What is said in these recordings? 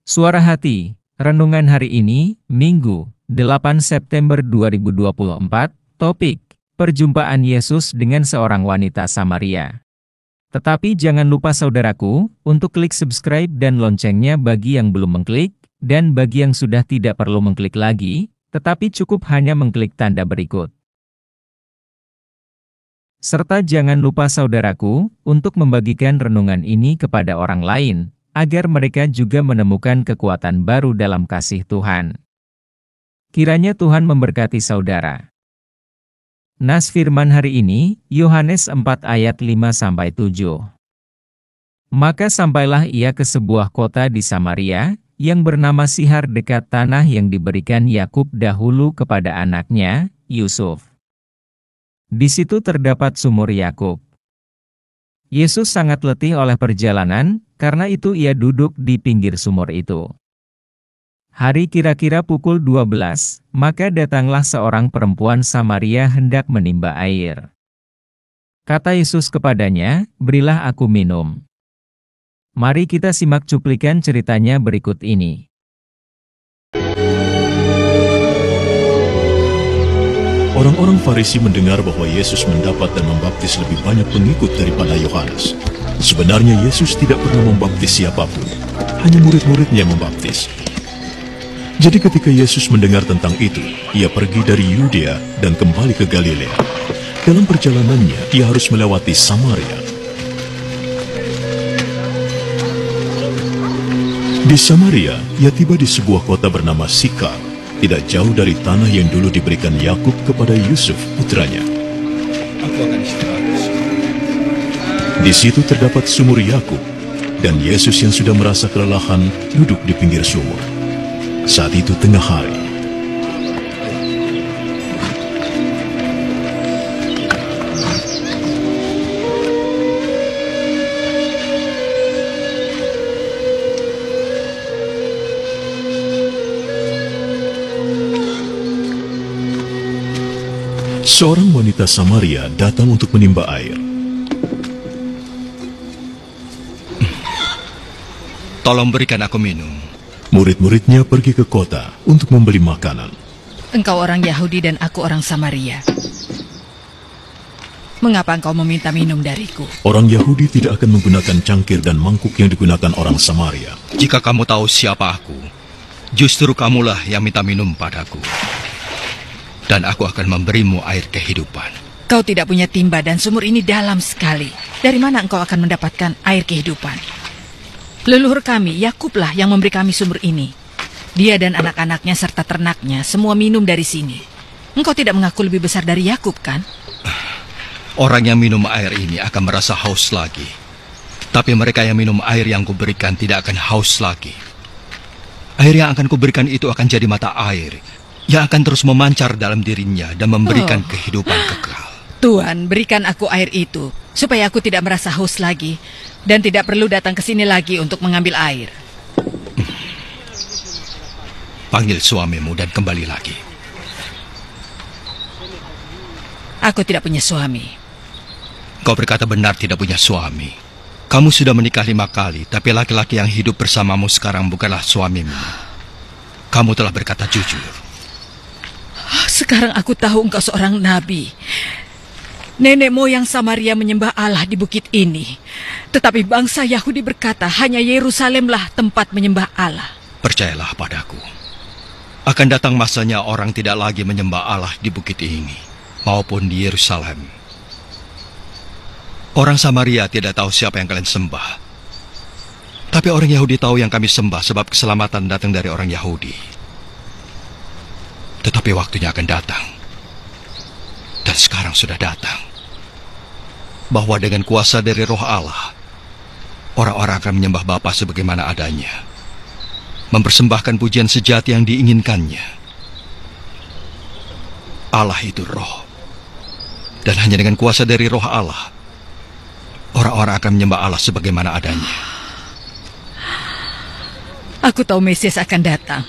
Suara Hati, renungan hari ini, Minggu, 8 September 2024, topik, perjumpaan Yesus dengan seorang wanita Samaria. Tetapi jangan lupa saudaraku, untuk klik subscribe dan loncengnya bagi yang belum mengklik, dan bagi yang sudah tidak perlu mengklik lagi, tetapi cukup hanya mengklik tanda berikut. Serta jangan lupa saudaraku, untuk membagikan renungan ini kepada orang lain, agar mereka juga menemukan kekuatan baru dalam kasih Tuhan. Kiranya Tuhan memberkati saudara. Nas firman hari ini, Yohanes 4 ayat 5-7. Maka sampailah ia ke sebuah kota di Samaria, yang bernama Sihar dekat tanah yang diberikan Yakub dahulu kepada anaknya, Yusuf. Di situ terdapat sumur Yakub. Yesus sangat letih oleh perjalanan, karena itu ia duduk di pinggir sumur itu. Hari kira-kira pukul 12, maka datanglah seorang perempuan Samaria hendak menimba air. Kata Yesus kepadanya, "Berilah aku minum." Mari kita simak cuplikan ceritanya berikut ini. Orang-orang Farisi mendengar bahwa Yesus mendapat dan membaptis lebih banyak pengikut daripada Yohanes. Sebenarnya Yesus tidak pernah membaptis siapapun, hanya murid-muridnya yang membaptis. Jadi ketika Yesus mendengar tentang itu, ia pergi dari Yudea dan kembali ke Galilea. Dalam perjalanannya, ia harus melewati Samaria. Di Samaria, ia tiba di sebuah kota bernama Sikar, tidak jauh dari tanah yang dulu diberikan Yakub kepada Yusuf, putranya. Aku akan istirahat. Di situ terdapat sumur Yakub, dan Yesus yang sudah merasa kelelahan duduk di pinggir sumur. Saat itu tengah hari. Seorang wanita Samaria datang untuk menimba air. Tolong berikan aku minum. Murid-muridnya pergi ke kota untuk membeli makanan. Engkau orang Yahudi dan aku orang Samaria. Mengapa engkau meminta minum dariku? Orang Yahudi tidak akan menggunakan cangkir dan mangkuk yang digunakan orang Samaria. Jika kamu tahu siapa aku, justru kamulah yang minta minum padaku. Dan aku akan memberimu air kehidupan. Kau tidak punya timba dan sumur ini dalam sekali. Dari mana engkau akan mendapatkan air kehidupan? Leluhur kami, Yakublah yang memberi kami sumur ini. Dia dan anak-anaknya serta ternaknya semua minum dari sini. Engkau tidak mengaku lebih besar dari Yakub, kan? Orang yang minum air ini akan merasa haus lagi. Tapi mereka yang minum air yang kuberikan tidak akan haus lagi. Air yang akan kuberikan itu akan jadi mata air yang akan terus memancar dalam dirinya dan memberikan kehidupan kekal. Tuhan, berikan aku air itu, supaya aku tidak merasa haus lagi, dan tidak perlu datang ke sini lagi untuk mengambil air. Panggil suamimu dan kembali lagi. Aku tidak punya suami. Kau berkata benar tidak punya suami. Kamu sudah menikah 5 kali, tapi laki-laki yang hidup bersamamu sekarang bukanlah suamimu. Kamu telah berkata jujur. Sekarang aku tahu engkau seorang nabi. Nenek moyang Samaria menyembah Allah di bukit ini. Tetapi bangsa Yahudi berkata hanya Yerusalemlah tempat menyembah Allah. Percayalah padaku. Akan datang masanya orang tidak lagi menyembah Allah di bukit ini, maupun di Yerusalem. Orang Samaria tidak tahu siapa yang kalian sembah. Tapi orang Yahudi tahu yang kami sembah sebab keselamatan datang dari orang Yahudi. Tetapi waktunya akan datang. Dan sekarang sudah datang. Bahwa dengan kuasa dari Roh Allah, orang-orang akan menyembah Bapa sebagaimana adanya. Mempersembahkan pujian sejati yang diinginkannya. Allah itu Roh. Dan hanya dengan kuasa dari Roh Allah, orang-orang akan menyembah Allah sebagaimana adanya. Aku tahu Mesias akan datang.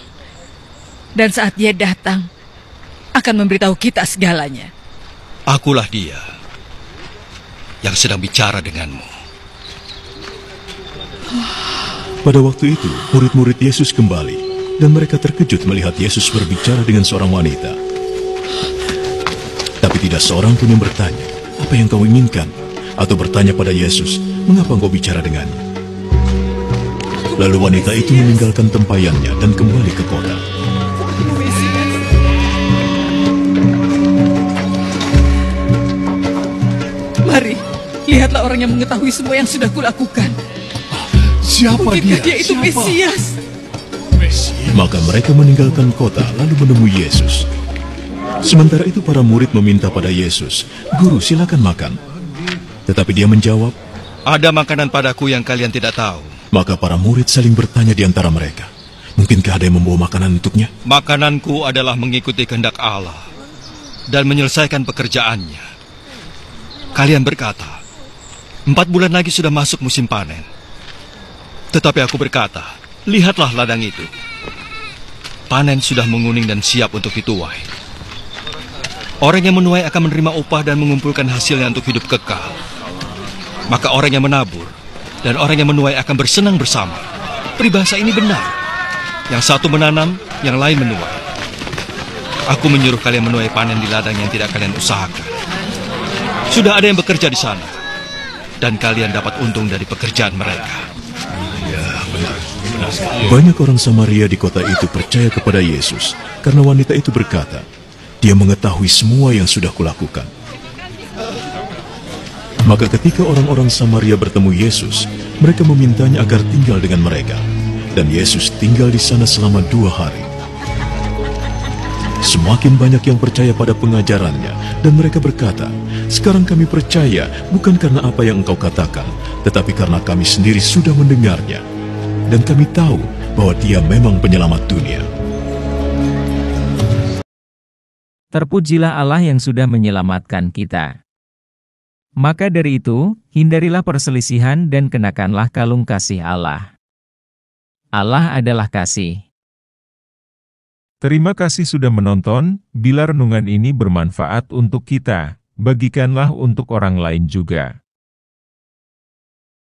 Dan saat dia datang, akan memberitahu kita segalanya. Akulah dia yang sedang bicara denganmu. Pada waktu itu, murid-murid Yesus kembali, dan mereka terkejut melihat Yesus berbicara dengan seorang wanita. Tapi tidak seorang pun yang bertanya, "Apa yang kau inginkan?" atau bertanya pada Yesus, "Mengapa engkau bicara dengannya?" Lalu wanita itu meninggalkan tempayannya dan kembali ke kota. Mari, lihatlah orang yang mengetahui semua yang sudah kulakukan. Siapa Mungkinkah dia itu Mesias? Maka mereka meninggalkan kota lalu menemui Yesus. Sementara itu para murid meminta pada Yesus, "Guru, silakan makan." Tetapi dia menjawab, Ada makanan padaku yang kalian tidak tahu. maka para murid saling bertanya di antara mereka, "Mungkinkah ada yang membawa makanan untuknya?" Makananku adalah mengikuti kehendak Allah dan menyelesaikan pekerjaannya. Kalian berkata, 4 bulan lagi sudah masuk musim panen. Tetapi aku berkata, lihatlah ladang itu. Panen sudah menguning dan siap untuk dituai. Orang yang menuai akan menerima upah dan mengumpulkan hasilnya untuk hidup kekal. Maka orang yang menabur dan orang yang menuai akan bersenang bersama. Peribahasa ini benar. Yang satu menanam, yang lain menuai. Aku menyuruh kalian menuai panen di ladang yang tidak kalian usahakan. Sudah ada yang bekerja di sana, dan kalian dapat untung dari pekerjaan mereka. Banyak orang Samaria di kota itu percaya kepada Yesus karena wanita itu berkata, "Dia mengetahui semua yang sudah kulakukan." Maka ketika orang-orang Samaria bertemu Yesus, mereka memintanya agar tinggal dengan mereka, dan Yesus tinggal di sana selama 2 hari. Semakin banyak yang percaya pada pengajarannya, dan mereka berkata, "Sekarang kami percaya bukan karena apa yang engkau katakan, tetapi karena kami sendiri sudah mendengarnya, dan kami tahu bahwa dia memang penyelamat dunia." Terpujilah Allah yang sudah menyelamatkan kita. Maka dari itu, hindarilah perselisihan dan kenakanlah kalung kasih Allah. Allah adalah kasih. Terima kasih sudah menonton. Bila renungan ini bermanfaat untuk kita, bagikanlah untuk orang lain juga.